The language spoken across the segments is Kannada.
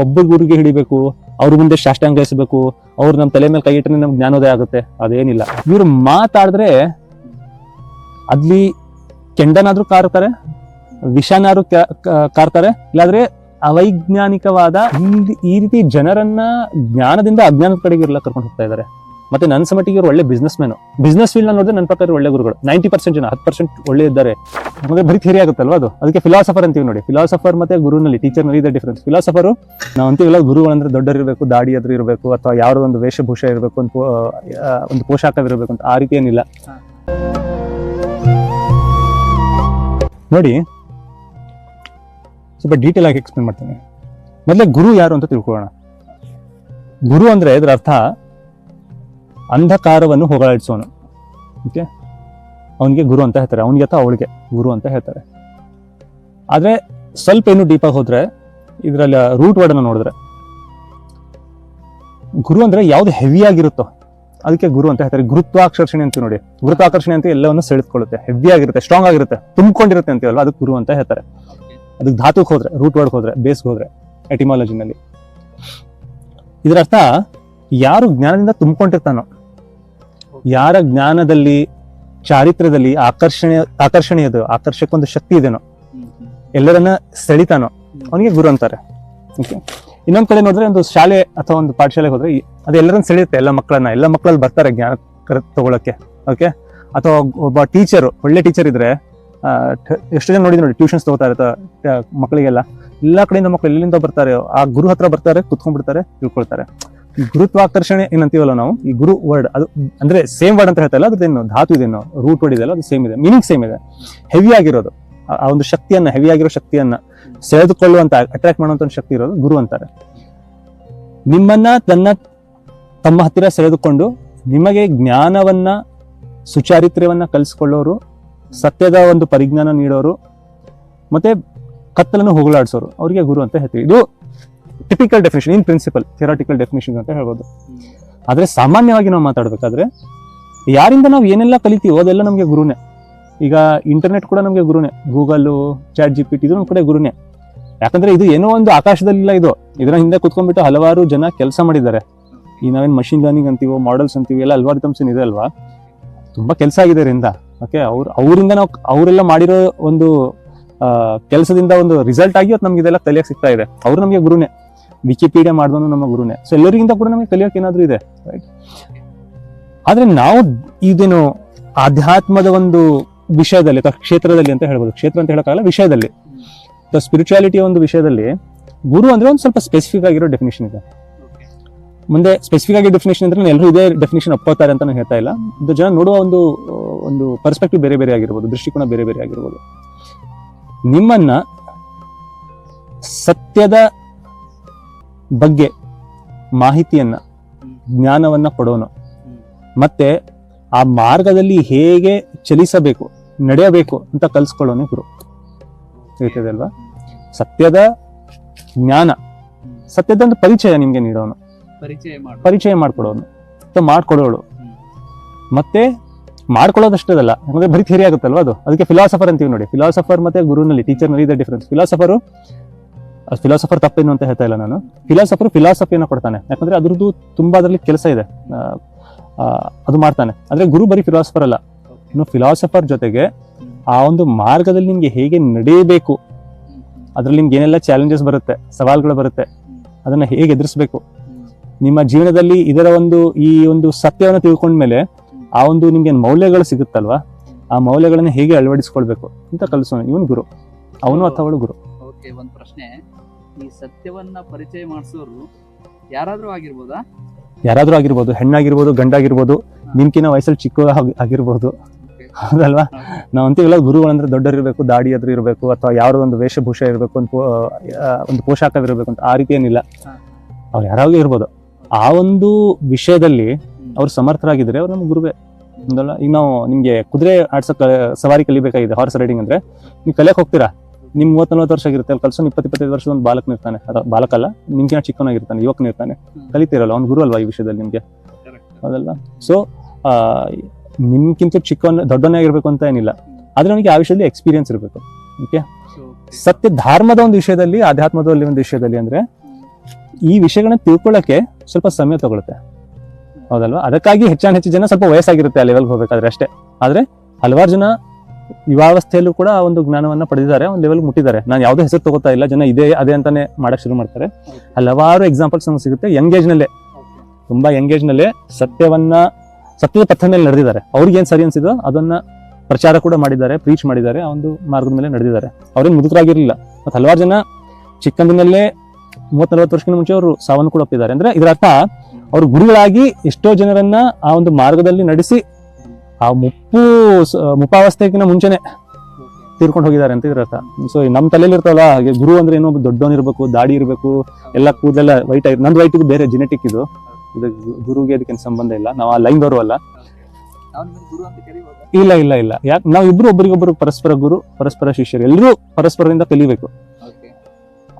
ಒಬ್ಬ ಗುರುಗೆ ಹಿಡಿಬೇಕು, ಅವ್ರ ಮುಂದೆ ಸಾಷ್ಟಾಂಗ ಎಸಬೇಕು, ಅವ್ರು ನಮ್ಮ ತಲೆ ಮೇಲೆ ಕೈ ಇಟ್ಟರೆ ನಮ್ಗೆ ಜ್ಞಾನೋದಯ ಆಗುತ್ತೆ, ಅದೇನಿಲ್ಲ. ಇವ್ರು ಮಾತಾಡಿದ್ರೆ ಅಲ್ಲಿ ಕೆಂಡನಾದ್ರೂ ಕಾರ್ತಾರೆ, ವಿಷನಾದ್ರೂ ಕಾರ್ತಾರೆ, ಇಲ್ಲಾದ್ರೆ ಅವೈಜ್ಞಾನಿಕವಾದ ಈ ರೀತಿ ಜನರನ್ನ ಜ್ಞಾನದಿಂದ ಅಜ್ಞಾನದ ಕಡೆಗೆ ಇರಲ್ಲ ಕರ್ಕೊಂಡು ಹೋಗ್ತಾ ಇದ್ದಾರೆ. ಮತ್ತೆ ನನ್ನ ಸಮಟಿಗೆ ಇವರು ಒಳ್ಳೆ ಬಿಸ್ನೆಸ್ ಫೀಲ್ಡ್ ನೋಡಿದ್ರೆ ನನ್ನ ಪ್ರಕಾರ ಒಳ್ಳೆ ಗುರುಗಳು 90% ಜನ, 10% ಒಳ್ಳೆ ಇದ್ದಾರೆ. ನಮಗೆ ಬರೀ ಥಿಯರಿ ಆಗುತ್ತಲ್ವಾ ಅದು, ಅದಕ್ಕೆ ಫಿಲಾಸಫರ್ ಅಂತೀವಿ ನೋಡಿ. ಫಿಲಾಸಫರ್ ಮತ್ತೆ ಗುರುನಲ್ಲಿ, ಟೀಚರ್ನಲ್ಲಿ ಇದೆ ಡಿಫ್ರೆನ್ಸ್. ಫಿಲಾಸಫರು ನಾವು ಅಂತೀವಲ್ಲ, ಗುರುಗಳಂದ್ರೆ ದೊಡ್ಡರಿರ್ಬೇಕು, ದಾಡಿ ಎದುರು ಇರಬೇಕು, ಅಥವಾ ಯಾವ್ದೋ ಒಂದು ವೇಷಭೂಷ ಇರಬೇಕು, ಒಂದು ಪೋಷಾಕವಿರಬೇಕು ಅಂತ, ಆ ರೀತಿ ಏನಿಲ್ಲ ನೋಡಿ. ಸ್ವಲ್ಪ ಡೀಟೇಲ್ ಆಗಿ ಎಕ್ಸ್ಪ್ಲೇನ್ ಮಾಡ್ತೀನಿ. ಮೊದಲೇ ಗುರು ಯಾರು ಅಂತ ತಿಳ್ಕೊಳ್ಳೋಣ. ಗುರು ಅಂದ್ರೆ ಇದರ ಅರ್ಥ ಅಂಧಕಾರವನ್ನು ಹೋಗಲಾಡಿಸೋನು. ಓಕೆ, ಅವನಿಗೆ ಗುರು ಅಂತ ಹೇಳ್ತಾರೆ, ಅವನಿಗೆ ಅಥವಾ ಅವಳಿಗೆ ಗುರು ಅಂತ ಹೇಳ್ತಾರೆ. ಆದ್ರೆ ಸ್ವಲ್ಪ ಏನು ಡೀಪಾಗಿ ಹೋದ್ರೆ, ಇದರಲ್ಲಿ ರೂಟ್ ವರ್ಡ್ ಅನ್ನು ನೋಡಿದ್ರೆ, ಗುರು ಅಂದ್ರೆ ಯಾವ್ದು ಹೆವಿ ಆಗಿರುತ್ತೋ ಅದಕ್ಕೆ ಗುರು ಅಂತ ಹೇಳ್ತಾರೆ. ಗುರುತ್ವಾಕರ್ಷಣೆ ಅಂತ ನೋಡಿ, ಗುರುತ್ವಾಕರ್ಷಣೆ ಅಂತ ಎಲ್ಲವನ್ನು ಸೆಳೆದುಕೊಳ್ಳುತ್ತೆ, ಹೆವಿ ಆಗಿರುತ್ತೆ, ಸ್ಟ್ರಾಂಗ್ ಆಗಿರುತ್ತೆ, ತುಂಬಿಕೊಂಡಿರುತ್ತೆ ಅಂತೀವಲ್ವಾ, ಅದಕ್ಕೆ ಗುರು ಅಂತ ಹೇಳ್ತಾರೆ. ಅದಕ್ಕೆ ಧಾತುಕ್ ಹೋದ್ರೆ, ರೂಟ್ ವರ್ಡ್ ಹೋದ್ರೆ, ಬೇಸ್ಗೆ ಹೋದ್ರೆ, ಎಟಿಮಾಲಜಿನಲ್ಲಿ ಇದರ ಅರ್ಥ ಯಾರು ಜ್ಞಾನದಿಂದ ತುಂಬಿಕೊಂಡಿರ್ತಾನೋ, ಯಾರ ಜ್ಞಾನದಲ್ಲಿ, ಚಾರಿತ್ರ್ಯದಲ್ಲಿ ಆಕರ್ಷಣೀಯದು, ಆಕರ್ಷಕ್ಕೊಂದು ಶಕ್ತಿ ಇದೆನೋ, ಎಲ್ಲರನ್ನ ಸೆಳಿತಾನೋ, ಅವನಿಗೆ ಗುರು ಅಂತಾರೆ. ಓಕೆ, ಇನ್ನೊಂದ್ ಕಡೆ ನೋಡಿದ್ರೆ ಒಂದು ಶಾಲೆ ಅಥವಾ ಒಂದು ಪಾಠಶಾಲೆಗೆ ಹೋದ್ರೆ ಅದು ಎಲ್ಲರನ್ನ ಸೆಳೆಯುತ್ತೆ, ಎಲ್ಲ ಮಕ್ಕಳಲ್ಲಿ ಬರ್ತಾರೆ ಜ್ಞಾನ ತಗೊಳಕ್ಕೆ. ಓಕೆ, ಅಥವಾ ಒಬ್ಬ ಟೀಚರು, ಒಳ್ಳೆ ಟೀಚರ್ ಇದ್ರೆ ಎಷ್ಟು ಜನ ನೋಡಿ ಟ್ಯೂಷನ್ಸ್ ತಗೋತಾ ಇರುತ್ತೆ ಮಕ್ಕಳಿಗೆಲ್ಲ, ಎಲ್ಲಾ ಕಡೆಯಿಂದ ಮಕ್ಕಳು ಎಲ್ಲಿಂದ ಬರ್ತಾರೆ, ಆ ಗುರು ಹತ್ರ ಬರ್ತಾರೆ, ಕುತ್ಕೊಂಡ್ಬಿಡ್ತಾರೆ, ತಿಳ್ಕೊಳ್ತಾರೆ. ಈ ಗುರುತ್ವಾಕರ್ಷಣೆ ಏನಂತೀವಲ್ಲ ನಾವು, ಈ ಗುರು ವರ್ಡ್ ಅದು ಅಂದ್ರೆ ಸೇಮ್ ವರ್ಡ್ ಅಂತ ಹೇಳ್ತಾ ಇಲ್ಲ, ಅದೇನು ಧಾತು ಇದೆನೋ, ರೂಟ್ ವರ್ಡ್ ಇದೆಯಲ್ಲ, ಅದು ಸೇಮ್ ಇದೆ, ಮೀನಿಂಗ್ ಸೇಮ್ ಇದೆ. ಹೆವಿ ಆಗಿರೋದು, ಆ ಒಂದು ಶಕ್ತಿಯನ್ನ, ಹೆವಿ ಆಗಿರೋ ಶಕ್ತಿಯನ್ನ ಸೆಳೆದುಕೊಳ್ಳುವಂತ, ಅಟ್ರಾಕ್ಟ್ ಮಾಡುವಂತ ಒಂದು ಶಕ್ತಿ ಇರೋದು ಗುರು ಅಂತಾರೆ. ನಿಮ್ಮನ್ನ ತಮ್ಮ ಹತ್ತಿರ ಸೆಳೆದುಕೊಂಡು ನಿಮಗೆ ಜ್ಞಾನವನ್ನ, ಸುಚಾರಿತ್ರ್ಯವನ್ನ ಕಲಿಸ್ಕೊಳ್ಳೋರು, ಸತ್ಯದ ಒಂದು ಪರಿಜ್ಞಾನ ನೀಡೋರು, ಮತ್ತೆ ಕತ್ತಲನ್ನು ಹೋಗಲಾಡಿಸೋರು, ಅವರಿಗೆ ಗುರು ಅಂತ ಹೇಳ್ತೀವಿ. ಇದು typical definition, in principle, theoretical definition ಅಂತ ಹೇಳ್ಬೋದು. ಆದ್ರೆ ಸಾಮಾನ್ಯವಾಗಿ ನಾವು ಮಾತಾಡ್ಬೇಕಾದ್ರೆ ಯಾರಿಂದ ನಾವು ಏನೆಲ್ಲ ಕಲಿತೀವೋ ಅದೆಲ್ಲ ನಮಗೆ ಗುರುನೇ. ಈಗ ಇಂಟರ್ನೆಟ್ ಕೂಡ ನಮಗೆ ಗುರುನೇ, ಗೂಗಲ್, ಚಾಟ್ GPT ಇದು ನಮ್ಮ ಕಡೆ ಗುರುನೇ. ಯಾಕಂದ್ರೆ ಇದು ಏನೋ ಒಂದು ಆಕಾಶದಲ್ಲಿಲ್ಲ, ಇದರ ಹಿಂದೆ ಕುತ್ಕೊಂಡ್ಬಿಟ್ಟು ಹಲವಾರು ಜನ ಕೆಲಸ ಮಾಡಿದ್ದಾರೆ. ಈ ನಾವೇನ್ ಮಷಿನ್ ಲರ್ನಿಂಗ್ ಅಂತೀವೋ, ಮಾಡೆಲ್ಸ್ ಅಂತೀವಿ, ಎಲ್ಲ ಅಲ್ಗಾರಿಥಮ್ಸ್ ಇದೆ ಅಲ್ವಾ, ತುಂಬಾ ಕೆಲಸ ಆಗಿದೆ ಇದರಿಂದ. ಓಕೆ, ಅವರಿಂದ ನಾವು ಅವರೆಲ್ಲ ಮಾಡಿರೋ ಒಂದು ಕೆಲಸದಿಂದ ಒಂದು ರಿಸಲ್ಟ್ ಆಗಿ ನಮ್ಗೆ ಇದೆಲ್ಲ ಕಲಿಯಕ್ಕೆ ಸಿಗ್ತಾ ಇದೆ. ಅವರು ನಮಗೆ ಗುರುನೇ. ವಿಕಿಪೀಡಿಯಾ ಮಾಡಿದವನು ನಮ್ಮ ಗುರುನೇ. ಸೊ ಎಲ್ಲರಿಗಿಂತ ಕೂಡ ನಮಗೆ ಕಲಿಯೋಕೆ ಏನಾದ್ರೂ ಇದೆ, ರೈಟ್? ಆದ್ರೆ ನಾವು ಇದೇನು ಆಧ್ಯಾತ್ಮದ ಒಂದು ವಿಷಯದಲ್ಲಿ ಅಥವಾ ಕ್ಷೇತ್ರದಲ್ಲಿ ಅಂತ ಹೇಳ್ಬೋದು, ಕ್ಷೇತ್ರ ಅಂತ ಹೇಳಕ್ಕಾಗಲ್ಲ, ವಿಷಯದಲ್ಲಿ ಅಥವಾ ಸ್ಪಿರಿಚುಯಾಲಿಟಿಯ ಒಂದು ವಿಷಯದಲ್ಲಿ ಗುರು ಅಂದ್ರೆ ಒಂದು ಸ್ವಲ್ಪ ಸ್ಪೆಸಿಫಿಕ್ ಆಗಿರೋ ಡೆಫಿನೇಷನ್ ಇದೆ. ಮುಂದೆ ಸ್ಪೆಸಿಫಿಕ್ ಆಗಿ ಡೆಫಿನೇಷನ್ ಅಂದ್ರೆ ಎಲ್ಲರೂ ಇದೇ ಡೆಫಿನೇಷನ್ ಒಪ್ಕೋತಾರೆ ಅಂತ ನಾನು ಹೇಳ್ತಾ ಇಲ್ಲ. ಇದು ಜನ ನೋಡುವ ಒಂದು ಪರ್ಸ್ಪೆಕ್ಟಿವ್ ಬೇರೆ ಬೇರೆ ಆಗಿರ್ಬೋದು, ದೃಷ್ಟಿಕೋನ ಬೇರೆ ಬೇರೆ ಆಗಿರ್ಬೋದು. ನಿಮ್ಮನ್ನ ಸತ್ಯದ ಬಗ್ಗೆ ಮಾಹಿತಿಯನ್ನ, ಜ್ಞಾನವನ್ನ ಕೊಡೋನು, ಮತ್ತೆ ಆ ಮಾರ್ಗದಲ್ಲಿ ಹೇಗೆ ಚಲಿಸಬೇಕು, ನಡೆಯಬೇಕು ಅಂತ ಕಲ್ಸ್ಕೊಳ್ಳೋನು ಗುರು. ಹೇಳ್ತಿದೆ ಅಲ್ವಾ, ಸತ್ಯದ ಜ್ಞಾನ, ಸತ್ಯದ ಒಂದು ಪರಿಚಯ ನಿಮ್ಗೆ ನೀಡೋನು, ಪರಿಚಯ ಮಾಡ್ಕೊಡೋನು ಅಥವಾ ಮಾಡ್ಕೊಡೋಳು. ಮತ್ತೆ ಮಾಡ್ಕೊಳ್ಳೋದಷ್ಟದಲ್ಲ, ಯಾಕಂದ್ರೆ ಬರೀ ಥಿಯರಿ ಆಗುತ್ತಲ್ವಾ ಅದು, ಅದಕ್ಕೆ ಫಿಲಾಸಫರ್ ಅಂತೀವಿ ನೋಡಿ. ಫಿಲಾಸಫರ್ ಮತ್ತೆ ಗುರುನಲ್ಲಿ, ಟೀಚರ್ನಲ್ಲಿ ಇದೆ ಡಿಫ್ರೆನ್ಸ್. ಫಿಲಾಸಫರ್ ತಪ್ಪೇನು ಅಂತ ಹೇಳ್ತಾ ಇಲ್ಲ ನಾನು. ಫಿಲಾಸಫಿಯನ್ನು ಕೊಡ್ತಾನೆ, ಯಾಕಂದ್ರೆ ಅದ್ರದ್ದು ತುಂಬಾ ಅದರಲ್ಲಿ ಕೆಲಸ ಇದೆ, ಅದು ಮಾಡ್ತಾನೆ. ಆದ್ರೆ ಗುರು ಬರೀ ಫಿಲಾಸಫರ್ ಅಲ್ಲ, ಇನ್ನು ಫಿಲಾಸಫರ್ ಜೊತೆಗೆ ಆ ಒಂದು ಮಾರ್ಗದಲ್ಲಿ ನಿಮ್ಗೆ ಹೇಗೆ ನಡೆಯಬೇಕು, ಅದ್ರಲ್ಲಿ ನಿಮ್ಗೆ ಏನೆಲ್ಲ ಚಾಲೆಂಜಸ್ ಬರುತ್ತೆ, ಸವಾಲುಗಳು ಬರುತ್ತೆ, ಅದನ್ನ ಹೇಗೆ ಎದುರಿಸ್ಬೇಕು, ನಿಮ್ಮ ಜೀವನದಲ್ಲಿ ಇದರ ಈ ಒಂದು ಸತ್ಯವನ್ನು ತಿಳ್ಕೊಂಡ್ಮೇಲೆ ಆ ಒಂದು ನಿಮ್ಗೆ ಮೌಲ್ಯಗಳು ಸಿಗುತ್ತಲ್ವಾ, ಆ ಮೌಲ್ಯಗಳನ್ನ ಹೇಗೆ ಅಳವಡಿಸ್ಕೊಳ್ಬೇಕು ಅಂತ ಕಲಿಸೋನು ಇವನ್ ಗುರು, ಅವನು ಅಥವಾ ಅವಳು ಗುರು. ಓಕೆ, ಒಂದ್ ಪ್ರಶ್ನೆ, ಈ ಸತ್ಯವನ್ನ ಪರಿಚಯ ಮಾಡಿಸೋರು ಯಾರಾದ್ರೂ ಆಗಿರ್ಬೋದಾ? ಯಾರಾದ್ರೂ ಆಗಿರ್ಬೋದು, ಹೆಣ್ಣಾಗಿರ್ಬೋದು, ಗಂಡಾಗಿರ್ಬೋದು, ನಿಮ್ಕಿನ ವಯಸ್ಸಲ್ಲಿ ಚಿಕ್ಕ ಆಗಿರ್ಬೋದು, ಹೌದಲ್ವಾ? ನಾವ್ ಅಂತೀವಲ್ಲ, ಗುರುಗಳಂದ್ರೆ ದೊಡ್ಡರಿರ್ಬೇಕು, ದಾಡಿ ಎದುರು ಇರಬೇಕು, ಅಥವಾ ಯಾವ್ದೋ ಒಂದು ವೇಷಭೂಷ ಇರಬೇಕು, ಒಂದು ಪೋಷಾಕವಿರಬೇಕು ಅಂತ, ಆ ರೀತಿ ಏನಿಲ್ಲ. ಅವ್ರು ಯಾರಾಗೂ ಇರ್ಬೋದು. ಆ ಒಂದು ವಿಷಯದಲ್ಲಿ ಅವ್ರು ಸಮರ್ಥರಾಗಿದ್ರೆ ಅವ್ರು ನಮ್ಮ ಗುರುವೇ ಅಂದಲ್ಲ. ಈಗ ನಾವು ನಿಮ್ಗೆ ಕುದುರೆ ಸವಾರಿ ಕಲಿಬೇಕಾಗಿದೆ, ಹಾರ್ಸ್ ರೈಡಿಂಗ್ ಅಂದ್ರೆ, ನೀವು ಕಲಿಯಕ್ ಹೋಗ್ತೀರಾ, ನಿಮ್ 30-40 ವರ್ಷ ಆಗಿರುತ್ತೆ, ಅಲ್ಲಿ ಕಲ್ಸೋ 20-25 ವರ್ಷದ ಒಂದು ಬಾಲಕನ ಇರ್ತಾನೆ, ಅಥವಾ ಬಾಲಕಲ್ಲ, ನಿಮ್ಗಿನ ಚಿಕ್ಕವನಾಗಿರ್ತಾನೆ, ಯುವಕನಿರ್ತಾನೆ, ಕಲಿತೀರಲ್ಲ, ಅವ್ನು ಗುರು ಅಲ್ವಾ ಈ ವಿಷಯದಲ್ಲಿ ನಿಮ್ಗೆ, ಹೌದಲ್ವಾ? ಸೊ ನಿಮ್ಗಿಂತ ದೊಡ್ಡವನೇ ಆಗಿರ್ಬೇಕು ಅಂತ ಏನಿಲ್ಲ, ಆದ್ರೆ ಅವನಿಗೆ ಆ ವಿಷಯದಲ್ಲಿ ಎಕ್ಸ್ಪೀರಿಯನ್ಸ್ ಇರಬೇಕು. ಓಕೆ, ಸತ್ಯ ಧರ್ಮದ ಒಂದು ವಿಷಯದಲ್ಲಿ, ಆಧ್ಯಾತ್ಮದ ಒಂದು ವಿಷಯದಲ್ಲಿ ಅಂದ್ರೆ ಈ ವಿಷಯಗಳನ್ನ ತಿಳ್ಕೊಳ್ಳಕ್ಕೆ ಸ್ವಲ್ಪ ಸಮಯ ತಗೊಳುತ್ತೆ, ಹೌದಲ್ವಾ? ಅದಕ್ಕಾಗಿ ಹೆಚ್ಚು ಜನ ಸ್ವಲ್ಪ ವಯಸ್ಸಾಗಿರುತ್ತೆ ಆ ಲೆವೆಲ್ಗೆ ಹೋಗ್ಬೇಕಾದ್ರೆ ಅಷ್ಟೇ. ಆದ್ರೆ ಹಲವಾರು ಜನ ಯುವಾವಸ್ಥೆಯಲ್ಲೂ ಕೂಡ ಆ ಒಂದು ಜ್ಞಾನವನ್ನ ಪಡೆದಿದ್ದಾರೆ, ಒಂದು ಲೆವೆಲ್ ಮುಟ್ಟಿದ್ದಾರೆ. ನಾನು ಯಾವುದೇ ಹೆಸರು ತಗೋತಾ ಇಲ್ಲ, ಜನ ಇದೇ ಅದೇ ಅಂತಾನೆ ಮಾಡಕ್ ಶುರು ಮಾಡ್ತಾರೆ. ಹಲವಾರು ಎಕ್ಸಾಂಪಲ್ಸ್ ನಮ್ಗೆ ಸಿಗುತ್ತೆ. ಯಂಗ್ ಏಜ್ ನಲ್ಲೇ, ತುಂಬಾ ಯಂಗ್ ಏಜ್ ನಲ್ಲೇ ಸತ್ಯದ ಪಥ ಮೇಲೆ ನಡೆದಿದ್ದಾರೆ. ಅವ್ರಿಗೆ ಏನ್ ಸರಿ ಅನ್ಸಿದೋ ಅದನ್ನ ಪ್ರಚಾರ ಕೂಡ ಮಾಡಿದ್ದಾರೆ, ಪ್ರೀಚ್ ಮಾಡಿದ್ದಾರೆ, ಆ ಒಂದು ಮಾರ್ಗದ ಮೇಲೆ ನಡೆದಿದ್ದಾರೆ. ಅವ್ರೇನ್ ಮುದುಕರಾಗಿರ್ಲಿಲ್ಲ. ಮತ್ತೆ ಹಲವಾರು ಜನ ಚಿಕ್ಕಂದಿನಲ್ಲೇ 30-40 ವರ್ಷಕ್ಕಿಂತ ಮುಂಚೆ ಅವರು ಸಾವನ್ನು ಕೂಡ ಒಪ್ಪಿದ್ದಾರೆ. ಅಂದ್ರೆ ಇದರ ಅರ್ಥ ಅವರು ಗುರುಗಳಾಗಿ ಎಷ್ಟೋ ಜನರನ್ನ ಆ ಒಂದು ಮಾರ್ಗದಲ್ಲಿ ನಡೆಸಿ ಆ ಮುಪ್ಪಾವಸ್ಥೆಗಿನ ಮುಂಚೆನೆ ತೀರ್ಕೊಂಡು ಹೋಗಿದ್ದಾರೆ ಅಂತ ಇದರ ಅರ್ಥ. ಸೊ ನಮ್ ತಲೆಯಲ್ಲಿ ಇರ್ತಾವಲ್ಲ, ಹಾಗೆ ಗುರು ಅಂದ್ರೆ ಏನೋ ದೊಡ್ಡವನಿರ್ಬೇಕು, ದಾಡಿ ಇರ್ಬೇಕು, ಎಲ್ಲ ಕೂದಲೆಲ್ಲ ವೈಟ್ ಆಗಿ, ನಂದು ವೈಟ್ ಬೇರೆ ಜೆನೆಟಿಕ್ ಇದು ಗುರುಗೆ ಅದಕ್ಕೇನು ಸಂಬಂಧ ಇಲ್ಲ. ನಾವು ಆ ಲೈನ್ ಬರುವ ಅಲ್ಲ. ಇಲ್ಲ ಯಾಕೆ ನಾವು ಇಬ್ರು ಒಬ್ಬರಿಗೊಬ್ಬರು ಪರಸ್ಪರ ಗುರು, ಪರಸ್ಪರ ಶಿಷ್ಯರು, ಎಲ್ಲರೂ ಪರಸ್ಪರದಿಂದ ಕಲಿಬೇಕು.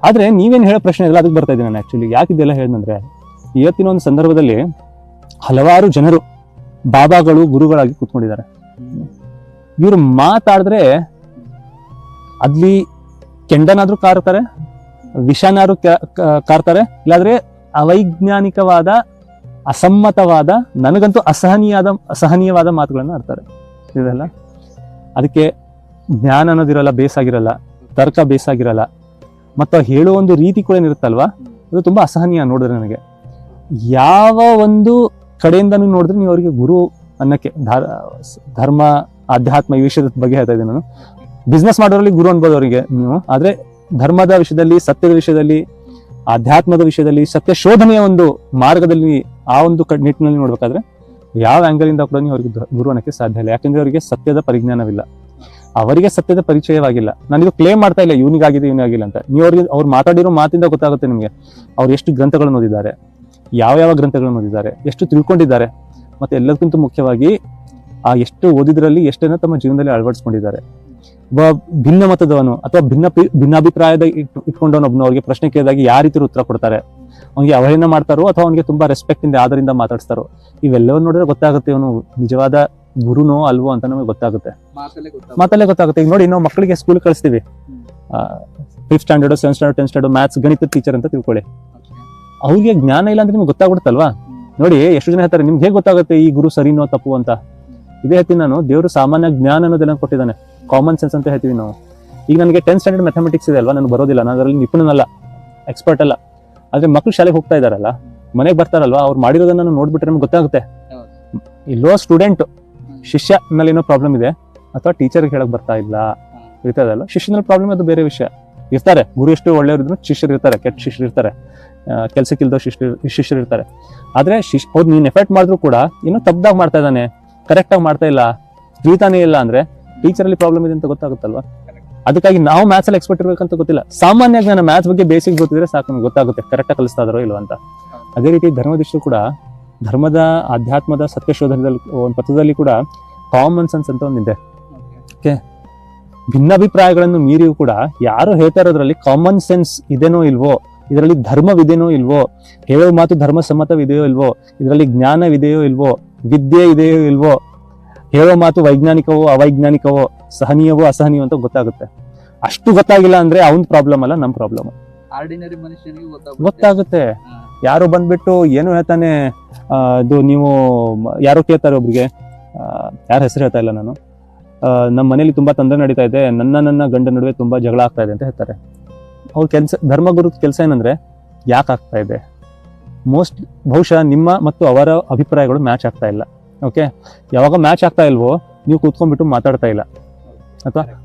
ಆದ್ರೆ ನೀವೇನ್ ಹೇಳೋ ಪ್ರಶ್ನೆ ಇಲ್ಲ, ಅದಕ್ಕೆ ಬರ್ತಾ ಇದ್ದೀನಿ ನಾನು. ಆಕ್ಚುಲಿ ಯಾಕೆ ಇದೆಲ್ಲ ಹೇಳಿದ್ರೆ, ಇವತ್ತಿನ ಒಂದು ಸಂದರ್ಭದಲ್ಲಿ ಹಲವಾರು ಜನರು ಬಾಬಾಗಳು ಗುರುಗಳಾಗಿ ಕೂತ್ಕೊಂಡಿದ್ದಾರೆ. ಇವ್ರು ಮಾತಾಡಿದ್ರೆ ಅಲ್ಲಿ ಕೆಂಡನಾದ್ರೂ ಕಾರ್ತಾರೆ, ವಿಷನಾದ್ರೂ ಕಾರ್ತಾರೆ, ಇಲ್ಲಾದ್ರೆ ಅವೈಜ್ಞಾನಿಕವಾದ, ಅಸಮ್ಮತವಾದ, ನನಗಂತೂ ಅಸಹನೀಯವಾದ ಮಾತುಗಳನ್ನ ಆಡ್ತಾರೆ. ಇದೆಲ್ಲ ಅದಕ್ಕೆ ಜ್ಞಾನ ಅನ್ನೋದಿರಲ್ಲ, ಬೇಸಾಗಿರಲ್ಲ, ತರ್ಕ ಬೇಸಾಗಿರಲ್ಲ, ಮತ್ತು ಹೇಳೋ ಒಂದು ರೀತಿ ಕೂಡ ಏನಿರುತ್ತಲ್ವಾ, ಅದು ತುಂಬಾ ಅಸಹನೀಯ ನೋಡಿದ್ರೆ ನನಗೆ. ಯಾವ ಒಂದು ಕಡೆಯಿಂದನೂ ನೋಡಿದ್ರೆ ನೀವು ಅವರಿಗೆ ಗುರು ಅನ್ನಕ್ಕೆ, ಧರ್ಮ, ಆಧ್ಯಾತ್ಮ ಈ ವಿಷಯದ ಬಗ್ಗೆ ಹೇಳ್ತಾ ಇದ್ದೀನಿ ನಾನು. ಬಿಸ್ನೆಸ್ ಮಾಡೋರಲ್ಲಿ ಗುರು ಅನ್ಬೋದು ಅವರಿಗೆ ನೀವು, ಆದ್ರೆ ಧರ್ಮದ ವಿಷಯದಲ್ಲಿ, ಸತ್ಯದ ವಿಷಯದಲ್ಲಿ, ಆಧ್ಯಾತ್ಮದ ವಿಷಯದಲ್ಲಿ, ಸತ್ಯ ಶೋಧನೆಯ ಒಂದು ಮಾರ್ಗದಲ್ಲಿ, ಆ ಒಂದು ನಿಟ್ಟಿನಲ್ಲಿ ನೋಡ್ಬೇಕಾದ್ರೆ ಯಾವ ಆಂಗಲ್ ಇಂದ ಕೂಡ ನೀವು ಅವರಿಗೆ ಗುರು ಅನ್ನಕ್ಕೆ ಸಾಧ್ಯ ಇಲ್ಲ. ಯಾಕಂದ್ರೆ ಅವರಿಗೆ ಸತ್ಯದ ಪರಿಜ್ಞಾನವಿಲ್ಲ, ಅವರಿಗೆ ಸತ್ಯದ ಪರಿಚಯವಾಗಿಲ್ಲ. ನಾನಿದು ಕ್ಲೇಮ್ ಮಾಡ್ತಾ ಇಲ್ಲ ಇವನಿಗಾಗಿದೆ ಇವನಿಗಾಗಿಲ್ಲ ಅಂತ. ನೀವು ಅವ್ರು ಮಾತಾಡಿರೋ ಮಾತಿಂದ ಗೊತ್ತಾಗುತ್ತೆ ನಿಮಗೆ ಅವ್ರು ಎಷ್ಟು ಗ್ರಂಥಗಳನ್ನು ಓದಿದ್ದಾರೆ, ಯಾವ ಗ್ರಂಥಗಳನ್ನು ಓದಿದ್ದಾರೆ, ಎಷ್ಟು ತಿಳ್ಕೊಂಡಿದ್ದಾರೆ, ಮತ್ತೆ ಎಲ್ಲದಕ್ಕಿಂತ ಮುಖ್ಯವಾಗಿ ಆ ಎಷ್ಟು ಓದಿದ್ರಲ್ಲಿ ಎಷ್ಟನ್ನ ತಮ್ಮ ಜೀವನದಲ್ಲಿ ಅಳವಡಿಸ್ಕೊಂಡಿದ್ದಾರೆ. ಒಬ್ಬ ಭಿನ್ನ ಮತದವನು ಅಥವಾ ಭಿನ್ನಾಭಿಪ್ರಾಯದ ಇಟ್ಕೊಂಡವನೊಬ್ನು ಅವ್ರಿಗೆ ಪ್ರಶ್ನೆ ಕೇಳಿದಾಗ ಯಾವ ರೀತಿ ಉತ್ತರ ಕೊಡ್ತಾರೆ, ಅವ್ನಿಗೆ ಅವಹೇಳನ ಮಾಡ್ತಾರೋ ಅಥವಾ ಅವ್ನಿಗೆ ತುಂಬಾ ರೆಸ್ಪೆಕ್ಟ್ ಇಂದ ಆದರಿಂದ ಮಾತಾಡ್ತಾರೋ, ಇವೆಲ್ಲವನ್ನ ನೋಡಿದ್ರೆ ಗೊತ್ತಾಗುತ್ತೆ ಇವನು ನಿಜವಾದ ಗುರುನೋ ಅಲ್ವೋ ಅಂತ ನಮಗೆ ಗೊತ್ತಾಗುತ್ತೆ, ಮಾತಲ್ಲೇ ಗೊತ್ತಾಗುತ್ತೆ. ಈಗ ನೋಡಿ, ನಾವು ಮಕ್ಕಳಿಗೆ ಸ್ಕೂಲ್ ಕಳಿಸ್ತೀವಿ, 5th standard, 7th standard, 10th standard maths ಗಣಿತ ಟೀಚರ್ ಅಂತ ತಿಳ್ಕೊಳ್ಳಿ. ಅವ್ರಿಗೆ ಜ್ಞಾನ ಇಲ್ಲ ಅಂದ್ರೆ ನಿಮ್ಗೆ ಗೊತ್ತಾಗ್ಬಿಡುತ್ತಲ್ವಾ. ನೋಡಿ, ಎಷ್ಟು ಜನ ಹೇಳ್ತಾರೆ ನಿಮ್ಗೆ ಹೇಗೆ ಗೊತ್ತಾಗುತ್ತೆ ಈ ಗುರು ಸರಿನೋ ತಪ್ಪು ಅಂತ. ಇದೇ ಹೇಳ್ತೀನಿ ನಾನು, ದೇವರು ಸಾಮಾನ್ಯ ಜ್ಞಾನ ಅನ್ನೋದೆಲ್ಲ ಕೊಟ್ಟಿದ್ದಾನೆ, ಕಾಮನ್ ಸೆನ್ಸ್ ಅಂತ ಹೇಳ್ತೀವಿ ನಾವು. ಈಗ ನನಗೆ 10th ಸ್ಟ್ಯಾಂಡರ್ಡ್ ಮ್ಯಾಥಮೆಟಿಕ್ಸ್ ಇದೆ ಅಲ್ವಾ, ನನಗೆ ಬರೋದಿಲ್ಲ, ನಾನು ಅದರಲ್ಲಿ ನಿಪುಣನಲ್ಲ, ಎಕ್ಸ್ಪರ್ಟ್ ಅಲ್ಲ. ಆದ್ರೆ ಮಕ್ಕಳು ಶಾಲೆಗೆ ಹೋಗ್ತಾ ಇದಾರಲ್ಲ, ಮನೆಗೆ ಬರ್ತಾರಲ್ವಾ, ಅವ್ರು ಮಾಡಿರೋದನ್ನ ನಾನು ನೋಡ್ಬಿಟ್ರೆ ನಮ್ಗೆ ಗೊತ್ತಾಗುತ್ತೆ. ಇಲ್ಲೋ ಸ್ಟೂಡೆಂಟ್ ಶಿಷ್ಯನಲ್ಲಿ ಏನೋ ಪ್ರಾಬ್ಲಮ್ ಇದೆ, ಅಥವಾ ಟೀಚರ್ಗೆ ಹೇಳಕ್ ಬರ್ತಾ ಇಲ್ಲ ಇರ್ತದಲ್ಲ, ಶಿಷ್ಯನಲ್ಲಿ ಪ್ರಾಬ್ಲಮ್ ಅದು ಬೇರೆ ವಿಷಯ. ಇರ್ತಾರೆ ಗುರು ಎಷ್ಟು ಒಳ್ಳೆಯವ್ರು, ಶಿಷ್ಯರು ಇರ್ತಾರೆ, ಕೆಟ್ಟ ಶಿಷ್ಯರು ಇರ್ತಾರೆ, ಕೆಲ್ಸಕ್ಕಿಲ್ದೋ ಶಿಷ್ಯರು ಇರ್ತಾರೆ. ಆದ್ರೆ ಅವ್ರು ನೀನ್ ಎಫರ್ಟ್ ಮಾಡಿದ್ರು ಕೂಡ ಏನೋ ತಪ್ಪದಾಗ ಮಾಡ್ತಾ ಇದ್ದಾನೆ, ಕರೆಕ್ಟ್ ಆಗಿ ಮಾಡ್ತಾ ಇಲ್ಲ, ತಿಳಿತಾನೆ ಇಲ್ಲ ಅಂದ್ರೆ ಟೀಚರ್ ಅಲ್ಲಿ ಪ್ರಾಬ್ಲಮ್ ಇದೆ ಅಂತ ಗೊತ್ತಾಗುತ್ತಲ್ವಾ. ಅದಕ್ಕಾಗಿ ನಾವು ಮ್ಯಾಥ್ಸ್ ಅಲ್ಲಿ ಎಕ್ಸ್ಪರ್ಟ್ ಇರ್ಬೇಕಂತ ಗೊತ್ತಿಲ್ಲ, ಸಾಮಾನ್ಯ ಜ್ಞಾನ ಮ್ಯಾಥ್ಸ್ ಬಗ್ಗೆ ಬೇಸಿಕ್ ಗೊತ್ತಿದ್ರೆ ಸಾಕು, ನಮ್ಗೆ ಗೊತ್ತಾಗುತ್ತೆ ಕರೆಕ್ಟ್ ಆಗಿ ಕಲಿಸ್ತಾ ಇದಾರೋ ಇಲ್ವಾ ಅಂತ. ಅದೇ ರೀತಿ ಧರ್ಮದಿಷ್ಟು ಕೂಡ ಧರ್ಮದ, ಆಧ್ಯಾತ್ಮದ ಸತ್ಯ ಶೋಧನದಲ್ಲಿ ಒಂದು ಪಥದಲ್ಲಿ ಕೂಡ ಕಾಮನ್ ಸೆನ್ಸ್ ಅಂತ ಒಂದಿದೆ. ಓಕೆ, ಭಿನ್ನಾಭಿಪ್ರಾಯಗಳನ್ನು ಮೀರಿಯೂ ಕೂಡ ಯಾರು ಹೇಳ್ತಾ ಇರೋದ್ರಲ್ಲಿ ಕಾಮನ್ ಸೆನ್ಸ್ ಇದೆನೋ ಇಲ್ವೋ, ಇದರಲ್ಲಿ ಧರ್ಮವಿದೆನೋ ಇಲ್ವೋ, ಹೇಳೋ ಮಾತು ಧರ್ಮ ಸಮ್ಮತವಿದೆಯೋ ಇಲ್ವೋ, ಇದರಲ್ಲಿ ಜ್ಞಾನವಿದೆಯೋ ಇಲ್ವೋ, ವಿದ್ಯೆ ಇದೆಯೋ ಇಲ್ವೋ, ಹೇಳೋ ಮಾತು ವೈಜ್ಞಾನಿಕವೋ ಅವೈಜ್ಞಾನಿಕವೋ, ಸಹನೀಯವೋ ಅಸಹನೀಯವೋ ಅಂತ ಗೊತ್ತಾಗುತ್ತೆ. ಅಷ್ಟು ಗೊತ್ತಾಗಿಲ್ಲ ಅಂದ್ರೆ ಅವನ್ ಪ್ರಾಬ್ಲಮ್ ಅಲ್ಲ, ನಮ್ ಪ್ರಾಬ್ಲಮ್. ಆರ್ಡಿನರಿ ಮನುಷ್ಯನಿಗೆ ಗೊತ್ತಾಗುತ್ತೆ. ಯಾರು ಬಂದ್ಬಿಟ್ಟು ಏನು ಹೇಳ್ತಾನೆ, ಇದು ನೀವು ಯಾರೋ ಕೇಳ್ತಾರೆ ಒಬ್ರಿಗೆ, ಯಾರ ಹೆಸರು ಹೇಳ್ತಾ ಇಲ್ಲ ನಾನು, ನಮ್ಮ ಮನೇಲಿ ತುಂಬಾ ತೊಂದರೆ ನಡೀತಾ ಇದೆ, ನನ್ನ ಗಂಡ ನಡುವೆ ತುಂಬಾ ಜಗಳ ಆಗ್ತಾ ಇದೆ ಅಂತ ಹೇಳ್ತಾರೆ. ಅವ್ರ ಕೆಲಸ, ಧರ್ಮಗುರು ಕೆಲಸ ಏನಂದ್ರೆ ಯಾಕೆ ಆಗ್ತಾ ಇದೆ, ಬಹುಶಃ ನಿಮ್ಮ ಮತ್ತು ಅವರ ಅಭಿಪ್ರಾಯಗಳು ಮ್ಯಾಚ್ ಆಗ್ತಾ ಇಲ್ಲ. ಓಕೆ, ಯಾವಾಗ ಮ್ಯಾಚ್ ಆಗ್ತಾ ಇಲ್ವೋ ನೀವು ಕೂತ್ಕೊಂಡ್ಬಿಟ್ಟು ಮಾತಾಡ್ತಾ ಇಲ್ಲ,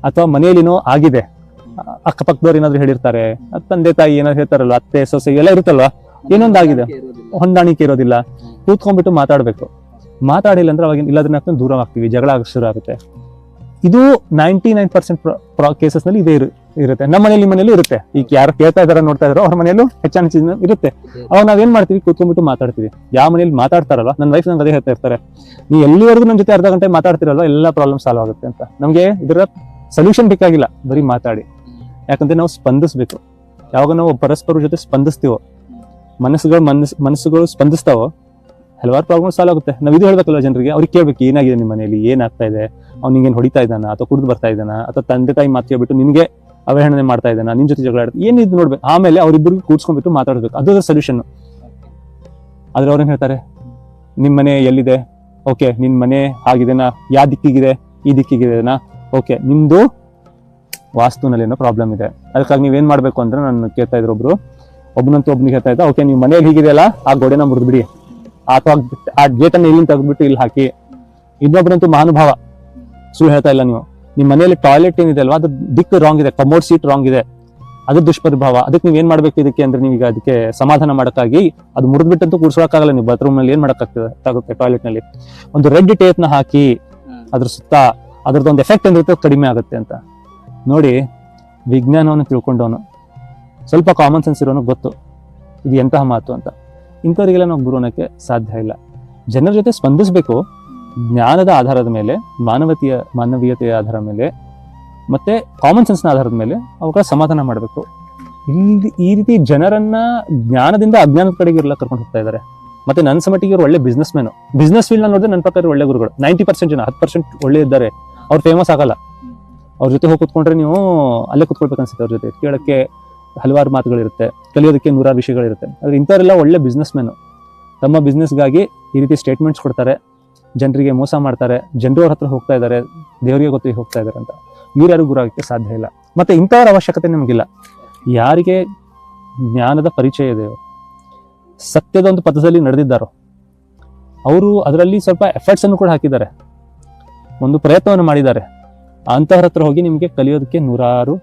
ಅಥವಾ ಮನೆಯಲ್ಲಿನೋ ಆಗಿದೆ, ಅಕ್ಕಪಕ್ಕದವ್ರು ಏನಾದ್ರು ಹೇಳಿರ್ತಾರೆ, ತಂದೆ ತಾಯಿ ಏನಾದ್ರು ಹೇಳ್ತಾರಲ್ವ, ಅತ್ತೆ ಸೊಸೆ ಎಲ್ಲ ಇರುತ್ತಲ್ವಾ, ಏನೊಂದಾಗಿದೆ, ಹೊಂದಾಣಿಕೆ ಇರೋದಿಲ್ಲ, ಕೂತ್ಕೊಂಡ್ಬಿಟ್ಟು ಮಾತಾಡ್ಬೇಕು. ಮಾತಾಡಿಲ್ಲ ಅಂದ್ರೆ ಅವಾಗ ಇಲ್ಲದನ್ನ ದೂರ ಆಗ್ತೀವಿ, ಜಗಳ ಶುರು ಆಗುತ್ತೆ. ಇದು 99% ಕೇಸಸ್ ನಲ್ಲಿ ಇದೇ ಇರುತ್ತೆ. ನಮ್ಮ ಮನೇಲಿ ಇರುತ್ತೆ. ಈಗ ಯಾರು ಕೇಳ್ತಾ ಇದಾರ ನೋಡ್ತಾ ಇದಾರೋ ಅವ್ರ ಮನೆಯಲ್ಲೂ ಹೆಚ್ಚಾನ ಚೀಸ್ ಇರುತ್ತೆ. ಅವಾಗ ನಾವೇನ್ ಮಾಡ್ತೀವಿ, ಕೂತ್ಕೊಂಡ್ಬಿಟ್ಟು ಮಾತಾಡ್ತೀವಿ. ಯಾವ ಮನೇಲಿ ಮಾತಾಡ್ತಾರಲ್ವ, ನನ್ನ ವೈಫ್ ನಂಗೆ ಅದೇ ಹೇಳ್ತಾ ಇರ್ತಾರೆ, ನೀವು ಎಲ್ಲಿವರೆಗೂ ನನ್ನ ಜೊತೆ ಅರ್ಧ ಗಂಟೆ ಮಾತಾಡ್ತಿರಲ್ವ ಎಲ್ಲ ಪ್ರಾಬ್ಲಮ್ ಸಾಲ್ವ್ ಆಗುತ್ತೆ ಅಂತ. ನಮ್ಗೆ ಇದರ ಸೊಲ್ಯೂಷನ್ ಬೇಕಾಗಿಲ್ಲ, ಬರೀ ಮಾತಾಡಿ. ಯಾಕಂದ್ರೆ ನಾವು ಸ್ಪಂದಿಸ್ಬೇಕು. ಯಾವಾಗ ನಾವು ಪರಸ್ಪರ ಜೊತೆ ಸ್ಪಂದಿಸ್ತೀವೋ, ಮನಸ್ಸುಗಳು ಸ್ಪಂದಿಸ್ತಾವೋ, ಹಲವಾರು ಪ್ರಾಬ್ಲಮ್ ಸಾಲ್ವ್ ಆಗುತ್ತೆ. ನಾವು ಇದು ಹೇಳ್ಬೇಕಲ್ವ ಜನರಿಗೆ, ಅವ್ರಿಗೆ ಕೇಳ್ಬೇಕು ಏನಾಗಿದೆ ನಿಮ್ಮ ಮನೆಯಲ್ಲಿ, ಏನಾಗ್ತಾ ಇದೆ, ಅವ್ನು ನಿಂಗೇನು ಹೊಡಿತಾ ಇದ್ದಾನ, ಅಥವಾ ಕುಡಿದು ಬರ್ತಾ ಇದ್ದಾನ, ಅಥವಾ ತಂದೆ ತಾಯಿ ಮಾತು ಕೇಳ್ಬಿಟ್ಟು ನಿನ್ಗೆ ಅವಹೇಳನೆ ಮಾಡ್ತಾ ಇದ್ದಾನ, ನಿನ್ ಜೊತೆ ಜಗಳ ಆಡ್ತಾ ಏನಿದ್ ನೋಡ್ಬೇಕು. ಆಮೇಲೆ ಅವ್ರಿಬ್ಬರಿಗೂ ಕೂಡ್ಸ್ಕೊಂಡ್ಬಿಟ್ಟು ಮಾತಾಡ್ಬೇಕು, ಅದು ಸೊಲ್ಯೂಷನ್. ಆದ್ರೆ ಅವ್ರೇನ್ ಹೇಳ್ತಾರೆ, ನಿಮ್ ಮನೆ ಎಲ್ಲಿದೆ, ಓಕೆ ನಿನ್ ಮನೆ ಆಗಿದೆನಾ, ಯಾವ ದಿಕ್ಕಿಗಿದೆ, ಈ ದಿಕ್ಕಿಗಿದೆನಾ, ಓಕೆ ನಿಮ್ದು ವಾಸ್ತುನಲ್ಲಿ ಏನೋ ಪ್ರಾಬ್ಲಮ್ ಇದೆ, ಅದಕ್ಕಾಗಿ ನೀವೇನ್ ಮಾಡ್ಬೇಕು ಅಂದ್ರೆ ನಾನು ಕೇಳ್ತಾ ಇದ್ರು ಒಬ್ಬನಿಗೆ ಹೇಳ್ತಾ ಇದ್ದ, ಓಕೆ ನೀವು ಮನೆಯಲ್ಲಿ ಹೀಗಿದೆಯಲ್ಲ ಆ ಗೋಡೆನ ಮುರಿದ್ಬಿಡಿ, ಅಥವಾ ಆ ಗೇಟನ್ನ ಇಲ್ಲಿಂದ ತೆಗೆದ್ಬಿಟ್ಟು ಇಲ್ಲಿ ಹಾಕಿ. ಇನ್ನೊಬ್ಬರಂತೂ ಮಹಾನುಭಾವ, ಸುಳ್ಳು ಹೇಳ್ತಾ ಇಲ್ಲ ನೀವು, ನಿಮ್ ಮನೆಯಲ್ಲಿ ಟಾಯ್ಲೆಟ್ ಏನಿದೆ ಅಲ್ವಾ ಅದು ದಿಕ್ಕು ರಾಂಗ್ ಇದೆ, ಕಮೋಡ್ ಸೀಟ್ ರಾಂಗ್ ಇದೆ, ಅದು ದುಷ್ಪ್ರಭಾವ. ಅದಕ್ಕೆ ನೀವ್ ಏನ್ ಮಾಡ್ಬೇಕು ಇದಕ್ಕೆ ಅಂದ್ರೆ, ನೀವೀಗ ಅದಕ್ಕೆ ಸಮಾಧಾನ ಮಾಡಕ್ಕಾಗಿ ಅದು ಮುರಿದ್ಬಿಟ್ಟಂತೂ ಕೂರ್ಸೋಕ್ಕಾಗಲ್ಲ, ನೀವು ಬಾತ್ರೂಮ್ ನಲ್ಲಿ ಏನ್ ಮಾಡಕ್ಕಾಗುತ್ತೆ, ಟಾಯ್ಲೆಟ್ ನಲ್ಲಿ ಒಂದು ರೆಡ್ ಟೇಪ್ ನ ಹಾಕಿ ಅದ್ರ ಸುತ್ತ ಅದ್ರದ್ದು ಒಂದು ಎಫೆಕ್ಟ್ ಏನಿರುತ್ತೆ ಕಡಿಮೆ ಆಗುತ್ತೆ ಅಂತ. ನೋಡಿ, ವಿಜ್ಞಾನವನ್ನು ತಿಳ್ಕೊಂಡವನು, ಸ್ವಲ್ಪ ಕಾಮನ್ ಸೆನ್ಸ್ ಇರೋನು ಗೊತ್ತು ಇದು ಎಂತಹ ಮಾತು ಅಂತ. ಇಂಥವ್ರಿಗೆಲ್ಲ ನಾವು ಗುರು ಅನ್ನೋಕ್ಕೆ ಸಾಧ್ಯ ಇಲ್ಲ. ಜನರ ಜೊತೆ ಸ್ಪಂದಿಸಬೇಕು, ಜ್ಞಾನದ ಆಧಾರದ ಮೇಲೆ, ಮಾನವೀಯತೆಯ ಆಧಾರದ ಮೇಲೆ, ಮತ್ತೆ ಕಾಮನ್ ಸೆನ್ಸ್ನ ಆಧಾರದ ಮೇಲೆ ಅವುಗಳ ಸಮಾಧಾನ ಮಾಡಬೇಕು. ಇಲ್ಲಿ ಈ ರೀತಿ ಜನರನ್ನ ಜ್ಞಾನದಿಂದ ಅಜ್ಞಾನದ ಕಡೆಗೆ ಇರಲ್ಲ ಕರ್ಕೊಂಡು ಹೋಗ್ತಾ ಇದ್ದಾರೆ. ಮತ್ತೆ ನನ್ನ ಸಮಟಿಗೆ ಇವರು ಒಳ್ಳೆ ಬಿಸ್ನೆಸ್ ಮ್ಯಾನ್, ಬಿಸ್ನೆಸ್ ಫೀಲ್ಡ್ ನೋಡಿದ್ರೆ ನನ್ನ ಪ್ರಕಾರ ಒಳ್ಳೆ ಗುರುಗಳು. 90% ಜನ, 10% ಒಳ್ಳೆ ಇದ್ದಾರೆ, ಅವ್ರು ಫೇಮಸ್ ಆಗಲ್ಲ. ಅವ್ರ ಜೊತೆ ಹೋಗಿ ಕುತ್ಕೊಂಡ್ರೆ ನೀವು ಅಲ್ಲೇ ಕುತ್ಕೊಳ್ಬೇಕು ಅನ್ಸುತ್ತೆ. ಅವ್ರ ಜೊತೆ ಕೇಳಕ್ಕೆ ಹಲವಾರು ಮಾತುಗಳಿರುತ್ತೆ, ಕಲಿಯೋದಕ್ಕೆ 100 ವಿಷಯಗಳಿರುತ್ತೆ. ಆದ್ರೆ ಇಂಥವರೆಲ್ಲ ಒಳ್ಳೆ ಬಿಸ್ನೆಸ್ ಮ್ಯಾನ್, ತಮ್ಮ ಬಿಸ್ನೆಸ್ಗಾಗಿ ಈ ರೀತಿ ಸ್ಟೇಟ್ಮೆಂಟ್ಸ್ ಕೊಡ್ತಾರೆ, ಜನರಿಗೆ ಮೋಸ ಮಾಡ್ತಾರೆ, ಜನರು ಅವ್ರ ಹತ್ರ ಹೋಗ್ತಾ ಇದ್ದಾರೆ, ದೇವರಿಗೆ ಗೊತ್ತಿಗೆ ಹೋಗ್ತಾ ಇದ್ದಾರೆ ಅಂತ. ಇವ್ರು ಯಾರು ಗುರು ಆಗಕ್ಕೆ ಸಾಧ್ಯ ಇಲ್ಲ. ಮತ್ತೆ ಇಂಥವ್ರ ಅವಶ್ಯಕತೆ ನಮಗಿಲ್ಲ. ಯಾರಿಗೆ ಜ್ಞಾನದ ಪರಿಚಯ ಇದೆಯೋ, ಸತ್ಯದ ಒಂದು ಪಥದಲ್ಲಿ ನಡೆದಿದ್ದಾರೋ, ಅವರು ಅದರಲ್ಲಿ ಸ್ವಲ್ಪ ಎಫರ್ಟ್ಸ್ ಅನ್ನು ಕೂಡ ಹಾಕಿದ್ದಾರೆ, ಒಂದು ಪ್ರಯತ್ನವನ್ನು ಮಾಡಿದ್ದಾರೆ, ಅಂತಹರ ಹತ್ರ ಹೋಗಿ ನಿಮಗೆ ಕಲಿಯೋದಕ್ಕೆ 100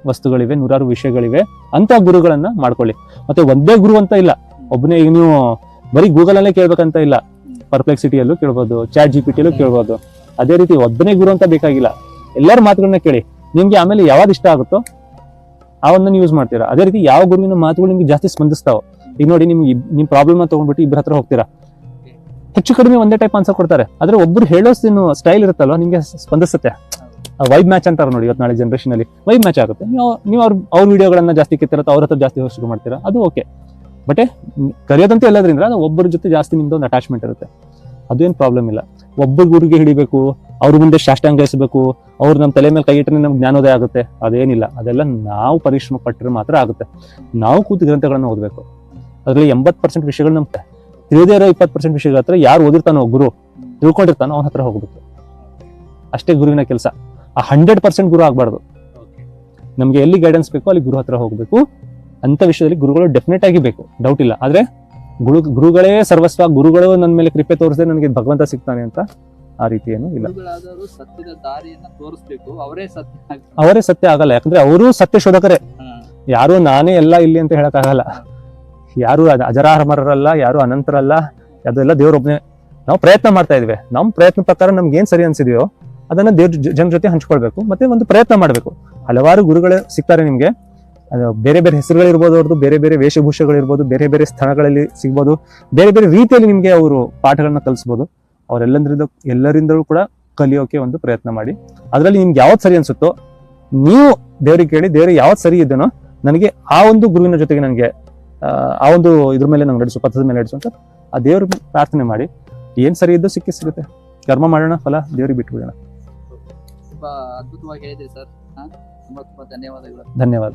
ವಸ್ತುಗಳಿವೆ, 100 ವಿಷಯಗಳಿವೆ. ಅಂತ ಗುರುಗಳನ್ನ ಮಾಡ್ಕೊಳ್ಳಿ. ಮತ್ತೆ ಒಂದೇ ಗುರು ಅಂತ ಇಲ್ಲ, ಒಬ್ಬನೇ ಈಗ ನೀವು ಬರೀ ಗೂಗಲ್ ಅಲ್ಲೇ ಕೇಳ್ಬೇಕಂತ ಇಲ್ಲ, ಪರ್ಪ್ಲೆಕ್ಸಿಟಿಯಲ್ಲೂ ಕೇಳ್ಬೋದು, ಚಾಟ್ GPT ಯಲ್ಲೂ ಕೇಳ್ಬೋದು. ಅದೇ ರೀತಿ ಒಬ್ಬನೇ ಗುರು ಅಂತ ಬೇಕಾಗಿಲ್ಲ, ಎಲ್ಲರ ಮಾತುಗಳನ್ನ ಕೇಳಿ. ನಿಮ್ಗೆ ಆಮೇಲೆ ಯಾವ್ದು ಇಷ್ಟ ಆಗುತ್ತೋ ಅವನ್ನ ಯೂಸ್ ಮಾಡ್ತೀರಾ. ಅದೇ ರೀತಿ ಯಾವ ಗುರುವಿನ ಮಾತುಗಳು ನಿಮ್ಗೆ ಜಾಸ್ತಿ ಸ್ಪಂದಿಸ್ತಾವ. ಈಗ ನೋಡಿ, ನಿಮ್ ಪ್ರಾಬ್ಲಮ್ ತಗೊಂಡ್ಬಿಟ್ಟು ಇಬ್ಬರ ಹತ್ರ ಹೋಗ್ತೀರಾ, ಹೆಚ್ಚು ಕಡಿಮೆ ಒಂದೇ ಟೈಪ್ ಆನ್ಸರ್ ಕೊಡ್ತಾರೆ. ಆದ್ರೆ ಒಬ್ರು ಹೇಳೋ ಸ್ಟೈಲ್ ಇರುತ್ತಲ್ವ, ನಿಮ್ಗೆ ಸ್ಪಂದಿಸುತ್ತೆ. ವೈಬ್ ಮ್ಯಾಚ್ ಅಂತಾರ ನೋಡಿ, ಇವತ್ತು ನಾಳೆ ಜನರೇಷನ್ ಅಲ್ಲಿ ವೈಬ್ ಮ್ಯಾಚ್ ಆಗುತ್ತೆ. ನೀವು ಅವ್ರ ವಿಡಿಯೋಗಳನ್ನ ಜಾಸ್ತಿ ಕಿತ್ತಿರತ್ತೆ, ಅವ್ರ ಹತ್ರ ಜಾಸ್ತಿ ಶುರು ಮಾಡ್ತೀರಾ, ಅದು ಓಕೆ. ಬಟ್ ಕಲಿಯೋದಂತೂ ಎಲ್ಲದ್ರಿಂದ ಒಬ್ಬರ ಜೊತೆ ಜಾಸ್ತಿ ನಿಮ್ದು ಒಂದು ಅಟ್ಯಾಚ್ಮೆಂಟ್ ಇರುತ್ತೆ, ಅದೇನು ಪ್ರಾಬ್ಲಮ್ ಇಲ್ಲ. ಒಬ್ಬರು ಗುರಿಗೆ ಹಿಡಿಬೇಕು, ಅವ್ರ ಮುಂದೆ ಸಾಷ್ಟಾಂಗಿಸಬೇಕು, ಅವ್ರು ನಮ್ಮ ತಲೆ ಮೇಲೆ ಕೈ ಇಟ್ಟರೆ ನಮ್ಗೆ ಜ್ಞಾನೋದಯ ಆಗುತ್ತೆ, ಅದೇನಿಲ್ಲ. ಅದೆಲ್ಲ ನಾವು ಪರಿಶ್ರಮ ಪಟ್ಟರೆ ಮಾತ್ರ ಆಗುತ್ತೆ. ನಾವು ಕೂತು ಗ್ರಂಥಗಳನ್ನ ಓದಬೇಕು. ಅದರಲ್ಲಿ 80% ವಿಷಯಗಳು ನಮ್ಗೆ ತಿಳಿದೇ ಇರೋ 20% ವಿಷಯಗಳ ಹತ್ರ ಯಾರು ಓದಿರ್ತಾನೋ, ಗುರು ತಿಳ್ಕೊಂಡಿರ್ತಾನೋ ಅವನ ಹತ್ರ ಹೋಗ್ಬೇಕು. ಅಷ್ಟೇ ಗುರುವಿನ ಕೆಲಸ. ಆ 100% ಗುರು ಆಗ್ಬಾರ್ದು. ನಮ್ಗೆ ಎಲ್ಲಿ ಗೈಡೆನ್ಸ್ ಬೇಕೋ ಅಲ್ಲಿ ಗುರು ಹತ್ರ ಹೋಗ್ಬೇಕು. ಅಂತ ವಿಷಯದಲ್ಲಿ ಗುರುಗಳು ಡೆಫಿನೆಟ್ ಆಗಿ ಬೇಕು, ಡೌಟ್ ಇಲ್ಲ. ಆದ್ರೆ ಗುರುಗಳೇ ಸರ್ವಸ್ವ, ಗುರುಗಳು ನನ್ನ ಮೇಲೆ ಕೃಪೆ ತೋರಿಸಿದ್ರೆ ನನಗೆ ಭಗವಂತ ಸಿಗ್ತಾನೆ ಅಂತ ಆ ರೀತಿ ಏನು ಇಲ್ಲ. ಗುರುಗಳಾದವರು ಸತ್ಯದ ದಾರಿಯನ್ನ ತೋರಿಸ್ಬೇಕು, ಅವರೇ ಸತ್ಯ ಆಗಲ್ಲ. ಯಾಕಂದ್ರೆ ಅವರು ಸತ್ಯ ಶೋಧಕರೇ. ಯಾರು ನಾನೇ ಎಲ್ಲ ಇಲ್ಲಿ ಅಂತ ಹೇಳಕ್ ಆಗಲ್ಲ. ಯಾರು ಅಜರಾಮರಲ್ಲ, ಯಾರು ಅನಂತರಲ್ಲ, ಅದೆಲ್ಲ ದೇವ್ರೊಬ್ನೇ. ನಾವು ಪ್ರಯತ್ನ ಮಾಡ್ತಾ ಇದೀವಿ. ನಮ್ಮ ಪ್ರಯತ್ನ ಪ್ರಕಾರ ನಮ್ಗೆ ಏನ್ ಸರಿ ಅನ್ಸಿದೆಯೋ ಅದನ್ನ ಜನರ ಜೊತೆ ಹಂಚ್ಕೊಳ್ಬೇಕು, ಮತ್ತೆ ಒಂದು ಪ್ರಯತ್ನ ಮಾಡ್ಬೇಕು. ಹಲವಾರು ಗುರುಗಳು ಸಿಗ್ತಾರೆ ನಿಮ್ಗೆ. ಬೇರೆ ಬೇರೆ ಹೆಸರುಗಳಿರ್ಬೋದು, ಅವ್ರದ್ದು ಬೇರೆ ಬೇರೆ ವೇಷಭೂಷಗಳಿರ್ಬೋದು, ಬೇರೆ ಬೇರೆ ಸ್ಥಳಗಳಲ್ಲಿ ಸಿಗ್ಬೋದು, ಬೇರೆ ಬೇರೆ ರೀತಿಯಲ್ಲಿ ನಿಮ್ಗೆ ಅವರು ಪಾಠಗಳನ್ನ ಕಲಿಸ್ಬೋದು. ಎಲ್ಲರಿಂದಲೂ ಕೂಡ ಕಲಿಯೋಕೆ ಒಂದು ಪ್ರಯತ್ನ ಮಾಡಿ. ಅದರಲ್ಲಿ ನಿಮ್ಗೆ ಯಾವ್ದು ಸರಿ ಅನ್ಸುತ್ತೋ ನೀವು ದೇವ್ರಿಗೆ ಕೇಳಿ, ದೇವ್ರಿಗೆ ಯಾವ್ದು ಸರಿ ಇದೆನೋ ನನಗೆ ಆ ಒಂದು ಗುರುವಿನ ಜೊತೆಗೆ ನನಗೆ ಆ ಒಂದು ಇದ್ರ ಮೇಲೆ ನಂಗೆ ನಡೆಸು, ಪಥದ ಮೇಲೆ ನಡೆಸು ಅಂತ ಆ ದೇವ್ರ ಪ್ರಾರ್ಥನೆ ಮಾಡಿ. ಏನ್ ಸರಿ ಇದ್ದೋ ಸಿಗುತ್ತೆ. ಕರ್ಮ ಮಾಡೋಣ, ಫಲ ದೇವ್ರಿಗೆ ಬಿಟ್ಬಿಡೋಣ. ತುಂಬಾ ಅದ್ಭುತವಾಗಿ ಹೇಳಿದ್ರಿ ಸರ್. ತುಂಬಾ ಧನ್ಯವಾದಗಳು. ಧನ್ಯವಾದ.